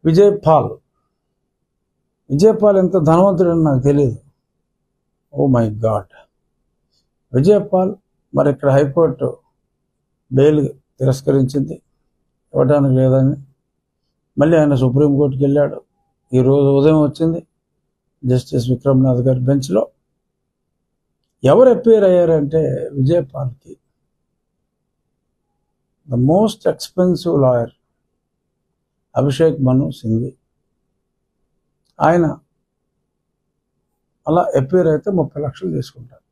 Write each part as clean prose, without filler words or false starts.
Vijay Paul ఎంత ధనవంతుడని నాకు తెలియదు. Oh my god. Vijay Paul మరి ఇక్కడ హైకోర్టు బెయిల్ తిరస్కరించింది, ఇవ్వడానికి లేదని. మళ్ళీ ఆయన సుప్రీంకోర్టుకి వెళ్ళాడు. ఈరోజు ఉదయం వచ్చింది జస్టిస్ విక్రమ్నాథ్ గారి బెంచ్లో. ఎవరు అపీర్ అయ్యారంటే విజయ్ పాల్కి the most expensive lawyer Abhishek Manu Singhvi. ఆయన అలా అపీర్ అయితే 30 లక్షలు తీసుకుంటారు.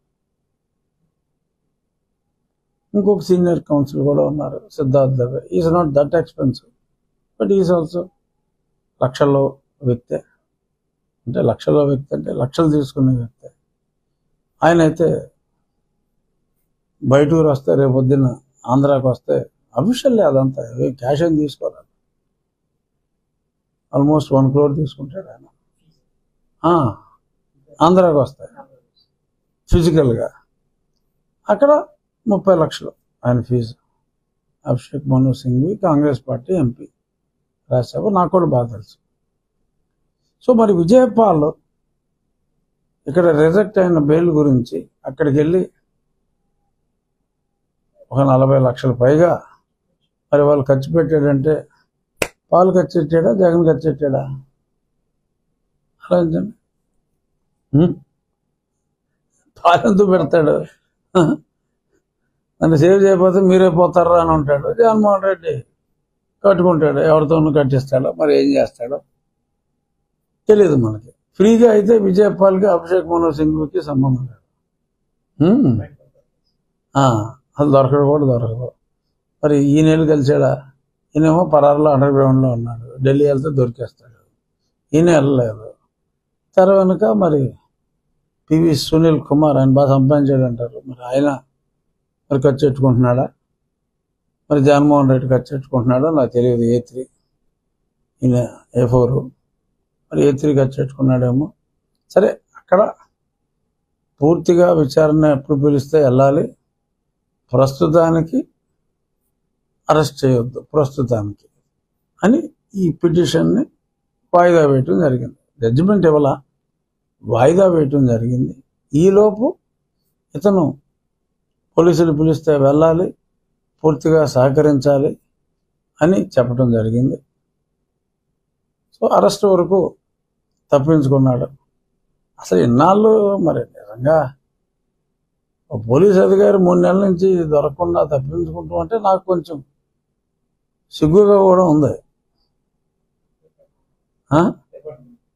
ఇంకొక సీనియర్ కౌన్సిల్ కూడా ఉన్నారు, Siddharth Dave. Is not that expensive, but is also లక్షల్లో వ్యక్తే. అంటే లక్షల్లో వ్యక్తి అంటే లక్షలు తీసుకునే వ్యక్తే. ఆయన అయితే బయట ఊరు వస్తే, రేపొద్దున ఆంధ్రాకి వస్తే అఫీషియల్లీ అదంతా క్యాష్ అని తీసుకోవాలి. ఆల్మోస్ట్ 1 crore తీసుకుంటాడు ఆయన. ఆంధ్రాకి వస్తాయి ఫిజికల్గా. అక్కడ 30 లక్షలు ఆయన fee. Abhishek Manu Singhvi, Congress party MP, Rajya Sabha. నాకు కూడా బాగా తెలుసు. సో మరి విజయ్ పాల్ ఇక్కడ రిజెక్ట్ అయిన బెయిల్ గురించి అక్కడికి వెళ్ళి ఒక 40 లక్షల పైగా మరి వాళ్ళు ఖర్చు పెట్టాడంటే, పాలు ఖర్చు పెట్టాడా, జగన్ ఖర్చు పెట్టాడా? ఆలోచించండి. పాలు ఎందుకు పెడతాడు? నన్ను సేవ్ చేయకపోతే మీరే పోతారా అని ఉంటాడు. జగన్మోహన్ రెడ్డి కట్టుకుంటాడు, ఎవరితోనూ కట్టిస్తాడో, మరి ఏం చేస్తాడో తెలియదు మనకి. ఫ్రీగా అయితే విజయ్ పాల్కి, అభిషేక్ మను సింఘ్వికి సంబంధం లేదు. అది దొరకదు. మరి ఈయనేళ్ళు కలిసాడా? ఈయనేమో పరారులో అండర్ గ్రౌండ్లో ఉన్నాడు, ఢిల్లీ వెళ్తే దొరికేస్తాడు. ఈయన వెళ్ళలేదు. వెనుక మరి పివి సునీల్ కుమార్, ఆయన బాగా సంపాదించాడు అంటారు. మరి ఆయన మరి ఖర్చు పెట్టుకుంటున్నాడా? మరి జగన్మోహన్ రెడ్డి ఖర్చు పెట్టుకుంటున్నాడో నాకు తెలియదు. A3, ఈయన A4, మరి A3 ఖర్చు పెట్టుకున్నాడేమో. సరే, అక్కడ పూర్తిగా విచారణ ఎప్పుడు పిలిస్తే వెళ్ళాలి. ప్రస్తుతానికి అరెస్ట్ చేయొద్దు, ప్రస్తుతానికి అని ఈ పిటిషన్ని వాయిదా వేయటం జరిగింది. జడ్జిమెంట్ ఇవ్వాల, వాయిదా వేయటం జరిగింది. ఈలోపు ఇతను పోలీసులు పిలిస్తే వెళ్ళాలి, పూర్తిగా సహకరించాలి అని చెప్పడం జరిగింది. సో అరెస్ట్ వరకు తప్పించుకున్నాడు. అసలు ఇన్నాళ్ళు మరి నిజంగా పోలీస్ అధికారి 3 నెలల నుంచి దొరకకుండా తప్పించుకుంటూ అంటే నాకు కొంచెం సిగ్గుగా కూడా ఉంది.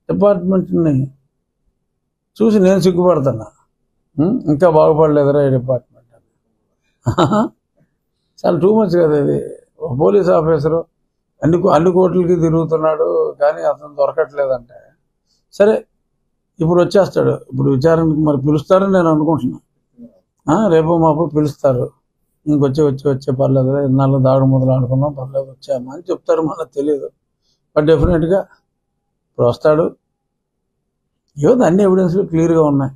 డిపార్ట్మెంట్ని చూసి నేను సిగ్గుపడుతున్నా. ఇంకా బాగుపడలేదురా ఈ డిపార్ట్మెంట్. చాలా టూ మచ్ కదా ఇది. ఒక పోలీస్ ఆఫీసరు అన్ని కోట్లకి తిరుగుతున్నాడు, కానీ అతను దొరకట్లేదంటే సరే ఇప్పుడు వచ్చేస్తాడు. ఇప్పుడు విచారణకు మరి పిలుస్తారని నేను అనుకుంటున్నా. రేపు మాపు పిలుస్తారు. వచ్చే పర్లేదు, ఇన్నాళ్ళు దాడు మొదలు ఆడుకున్నాం, పర్లేదు వచ్చామా అని చెప్తారు. మనకు తెలియదు, బట్ డెఫినెట్గా ఇప్పుడు వస్తాడు. ఏదో అన్ని ఎవిడెన్స్లు క్లియర్గా ఉన్నాయి.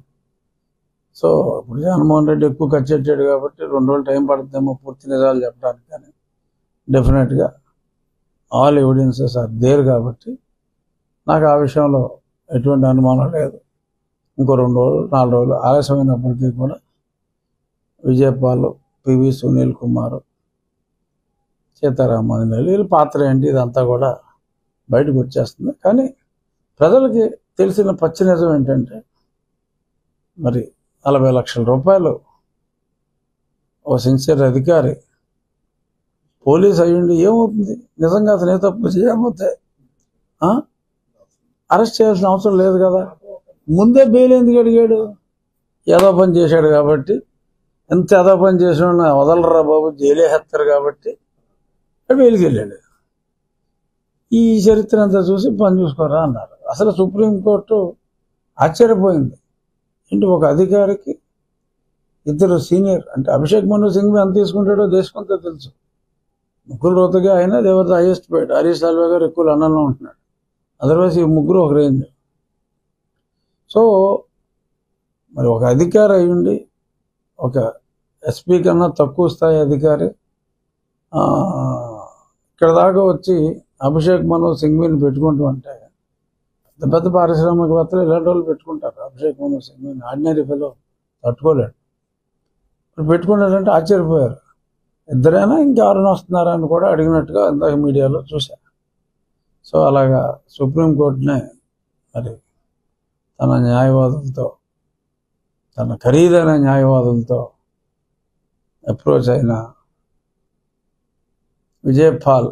సో ఇప్పుడు జగన్మోహన్ రెడ్డి ఎక్కువ ఖర్చు పెట్టాడు కాబట్టి 2 రోజులు టైం పడుతుందేమో పూర్తి నిజాలు చెప్పడానికి. కానీ డెఫినెట్గా ఆల్ ఎవిడెన్సెస్ ఆర్ దేర్ కాబట్టి నాకు ఆ విషయంలో ఎటువంటి అనుమానం లేదు. ఇంకో 2 రోజులు 4 రోజులు ఆలస్యమైనప్పటికీ కూడా విజయ్ పాల్, పివి సునీల్ కుమార్, సీతారామన్ వీళ్ళ పాత్ర ఏంటి ఇదంతా కూడా బయటకు వచ్చేస్తుంది. కానీ ప్రజలకి తెలిసిన పచ్చి నిజం ఏంటంటే మరి 40 లక్షల రూపాయలు ఓ సిన్సియర్ అధికారి పోలీస్ అయ్యుండి ఏమవుతుంది? నిజంగా అతను ఏ తప్పు చేయకపోతే అరెస్ట్ చేయాల్సిన అవసరం లేదు కదా. ముందే బెయిల్ ఎందుకు అడిగాడు? ఏదో పని చేశాడు కాబట్టి. ఎంత ఏదో పని చేసిన వదలరా బాబు, జైలే హెత్తారు కాబట్టి బెయిల్కి వెళ్ళాడు. ఈ చరిత్ర అంతా చూసి పని చూసుకోరా అన్నారు. అసలు సుప్రీంకోర్టు ఆశ్చర్యపోయింది. ఏంటి ఒక అధికారికి 2 సీనియర్, అంటే అభిషేక్ మను సింఘ్వి ఎంత తీసుకుంటాడో దేశమంతా తెలుసు. ముగ్గురు రోతగా అయినా దేవత హైయెస్ట్ పేడ్. హరీష్ సాల్వే గారు ఎక్కువ లండన్లో ఉంటున్నాడు. అదర్వైజ్ ఈ ముగ్గురు ఒక రేంజ్. సో మరి ఒక అధికారి అయ్యుండి ఒక ఎస్పీ కన్నా తక్కువ స్థాయి అధికారి ఇక్కడ దాకా వచ్చి అభిషేక్ మను సింఘ్వీని పెట్టుకుంటూ అంటే పెద్ద పెద్ద పారిశ్రామికవేత్తలు ఇలాంటి వాళ్ళు పెట్టుకుంటారు. అభిషేక్ మను సింఘ్వీని ఆర్డినరీ ఫెలో తట్టుకోలేడు. ఇప్పుడు పెట్టుకున్నారంటే ఆశ్చర్యపోయారు. ఇద్దరైనా ఇంకెవరైనా వస్తున్నారా అని కూడా అడిగినట్టుగా ఇందాక మీడియాలో చూశారు. సో అలాగా సుప్రీంకోర్టునే మరి తన న్యాయవాదులతో, తన ఖరీదైన న్యాయవాదులతో అప్రోచ్ అయిన విజయపాల్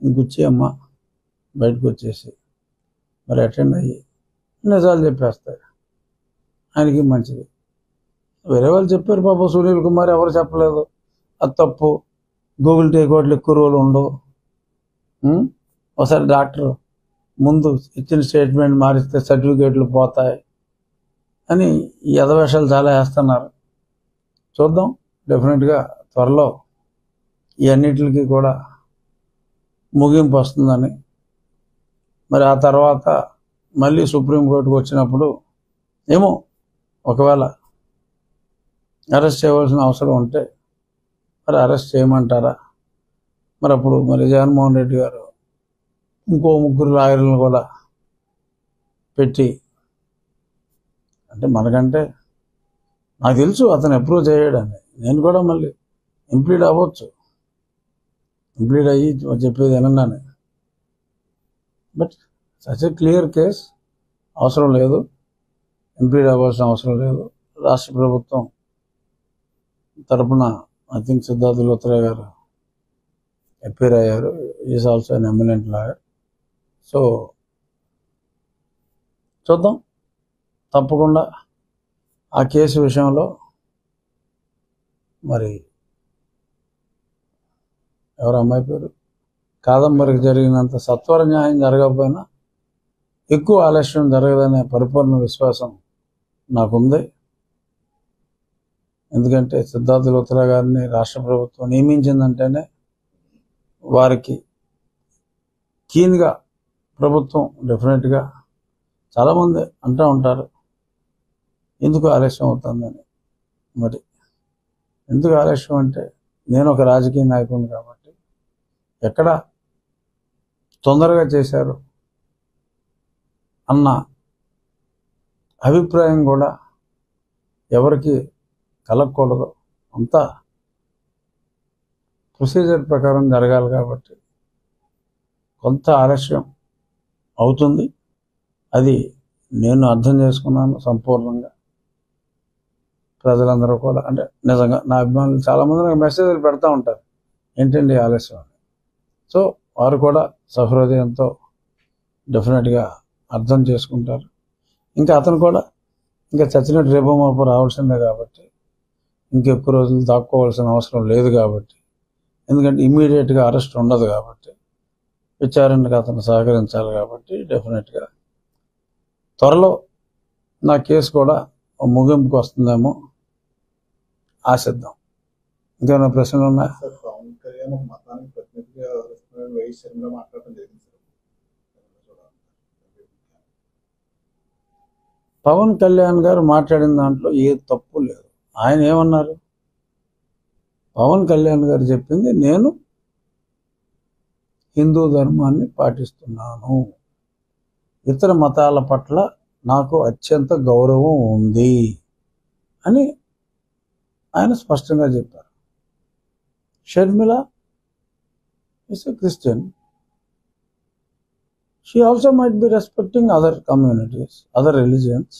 ఇంకొచ్చి అమ్మ బయటకు వచ్చేసి మరి అటెండ్ అయ్యి నిజాలు చెప్పేస్తాయి. ఆయనకి మంచిది. వేరే వాళ్ళు చెప్పారు పాపం, సునీల్ కుమార్ ఎవరు చెప్పలేదు, అది తప్పు, గూగుల్ టేక్అవుట్లు ఎక్కువ రోజులు ఉండవు, ఒకసారి డాక్టర్ ముందు ఇచ్చిన స్టేట్మెంట్ మారిస్తే సర్టిఫికేట్లు పోతాయి అని ఈ యథవేషాలు చాలా వేస్తున్నారు. చూద్దాం, డెఫినెట్గా త్వరలో ఈ అన్నిటికి కూడా ముగింపు వస్తుందని. మరి ఆ తర్వాత మళ్ళీ సుప్రీంకోర్టుకు వచ్చినప్పుడు ఏమో ఒకవేళ అరెస్ట్ చేయవలసిన అవసరం ఉంటే మరి అరెస్ట్ చేయమంటారా, మరి అప్పుడు మరి జగన్మోహన్ రెడ్డి గారు ఇంకో 3 లాయర్లను కూడా పెట్టి, అంటే మనకంటే నాకు తెలుసు అతను అప్రూవ్ చేయడని, నేను కూడా మళ్ళీ ఇంప్లీడ్ అవ్వచ్చు, ఇంప్లీడ్ అయ్యి చెప్పేది వినన్నాను. But such a clear case అవసరం లేదు, ఇంప్లీడ్ అవ్వాల్సిన అవసరం లేదు. రాష్ట్ర ప్రభుత్వం తరపున ఐ థింక్ సిద్ధార్థ లూథ్రా గారు అపీర్ అయ్యారు. Is also an eminent lawyer. So చూద్దాం, తప్పకుండా ఆ కేసు విషయంలో మరి ఎవరు అమ్మాయి పేరు కాదంబరికి జరిగినంత సత్వర న్యాయం జరగకపోయినా ఎక్కువ ఆలస్యం జరగదనే పరిపూర్ణ విశ్వాసం నాకుంది. ఎందుకంటే సిద్ధార్థ లూథ్రా గారిని రాష్ట్ర ప్రభుత్వం నియమించిందంటేనే వారికి కీన్గా ప్రభుత్వం డెఫినెట్గా చాలామంది అంటూ ఉంటారు ఎందుకు ఆలస్యం అవుతుందని. మరి ఎందుకు ఆలస్యం అంటే నేను ఒక రాజకీయ నాయకుడిని కాబట్టి ఎక్కడ తొందరగా చేశారు అన్న అభిప్రాయం కూడా ఎవరికి కలగకూడదు. అంతా ప్రొసీజర్ ప్రకారం జరగాలి కాబట్టి కొంత ఆలస్యం అవుతుంది. అది నేను అర్థం చేసుకున్నాను సంపూర్ణంగా. ప్రజలందరూ కూడా, అంటే నిజంగా నా అభిమానులు చాలామంది నాకు మెసేజ్లు పెడతా ఉంటారు ఏంటండి ఆలస్యం అని. సో వారు కూడా సహృదయంతో డెఫినెట్గా అర్థం చేసుకుంటారు. ఇంకా అతను కూడా ఇంకా చచ్చినట్టు రేపో మాపో రావాల్సిందే కాబట్టి ఇంకెక్కువ రోజులు దాక్కోవాల్సిన అవసరం లేదు కాబట్టి, ఎందుకంటే ఇమ్మీడియట్గా అరెస్ట్ ఉండదు కాబట్టి, విచారణకు అతను సహకరించాలి కాబట్టి డెఫినెట్గా త్వరలో నా కేసు కూడా ముగింపుకు వస్తుందేమో ఆశిద్దాం. ఇంకేమైనా ప్రశ్నలు ఉన్నాయా? పవన్ కళ్యాణ్ గారు మాట్లాడిన దాంట్లో ఏ తప్పు లేదు. ఆయన ఏమన్నారు? పవన్ కళ్యాణ్ గారు చెప్పింది నేను హిందూ ధర్మాన్ని పాటిస్తున్నాను, ఇతర మతాల పట్ల నాకు అత్యంత గౌరవం ఉంది అని ఆయన స్పష్టంగా చెప్పారు. Sharmila is a Christian, she also might be respecting other communities, other religions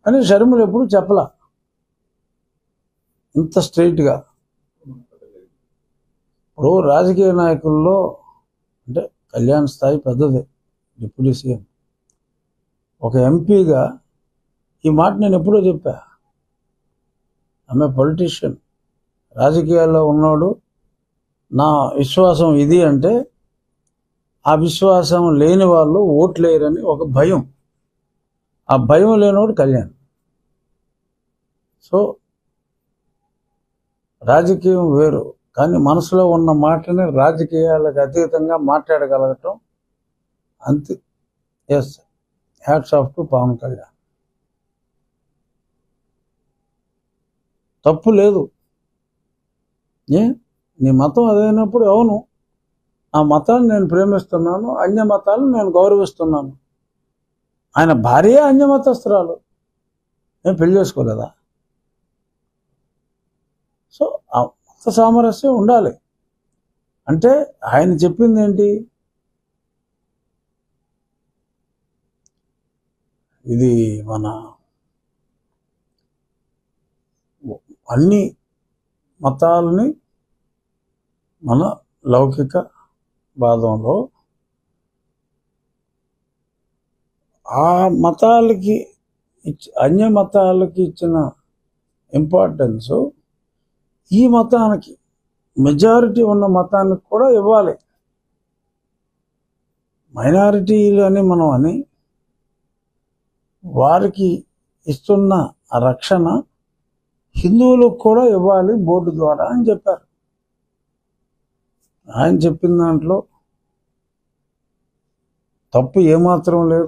అని షర్మిల ఎప్పుడు చెప్పలా ఇంత స్ట్రైట్గా. ఇప్పుడు రాజకీయ నాయకుల్లో అంటే కళ్యాణ్ స్థాయి పెద్దది, డిప్యూటీ సీఎం, ఒక ఎంపీగా ఈ మాట నేను ఎప్పుడో చెప్పా. ఆమె పొలిటీషియన్, రాజకీయాల్లో ఉన్నాడు, నా విశ్వాసం ఇది అంటే ఆ విశ్వాసం లేని వాళ్ళు ఓట్లేయరని ఒక భయం, ఆ భయం లేనివాడు కళ్యాణ్. సో రాజకీయం వేరు, కానీ మనసులో ఉన్న మాటని రాజకీయాలకు అతీతంగా మాట్లాడగలగటం అంతే. Yes, hats off to Pawan Kalyan. తప్పు లేదు. నీ మతం అదైనప్పుడు అవును, ఆ మతాన్ని నేను ప్రేమిస్తున్నాను, అన్య మతాలను నేను గౌరవిస్తున్నాను. ఆయన భార్య అన్యమతస్తురాలు, నేను పెళ్లి చేసుకోలేదా? సో ఆ మత సామరస్యం ఉండాలి. అంటే ఆయన చెప్పింది ఏంటి? ఇది మన అన్ని మతాలని మన లౌకిక వాదంలో ఆ మతాలకి అన్య మతాలకి ఇచ్చిన ఇంపార్టెన్స్ ఈ మతానికి, మెజారిటీ ఉన్న మతానికి కూడా ఇవ్వాలి. మైనారిటీలు అని మనం అని వారికి ఇస్తున్న ఆ రక్షణ హిందువులకు కూడా ఇవ్వాలి బోర్డు ద్వారా అని చెప్పారు. ఆయన చెప్పిన దాంట్లో తప్పు ఏమాత్రం లేదు.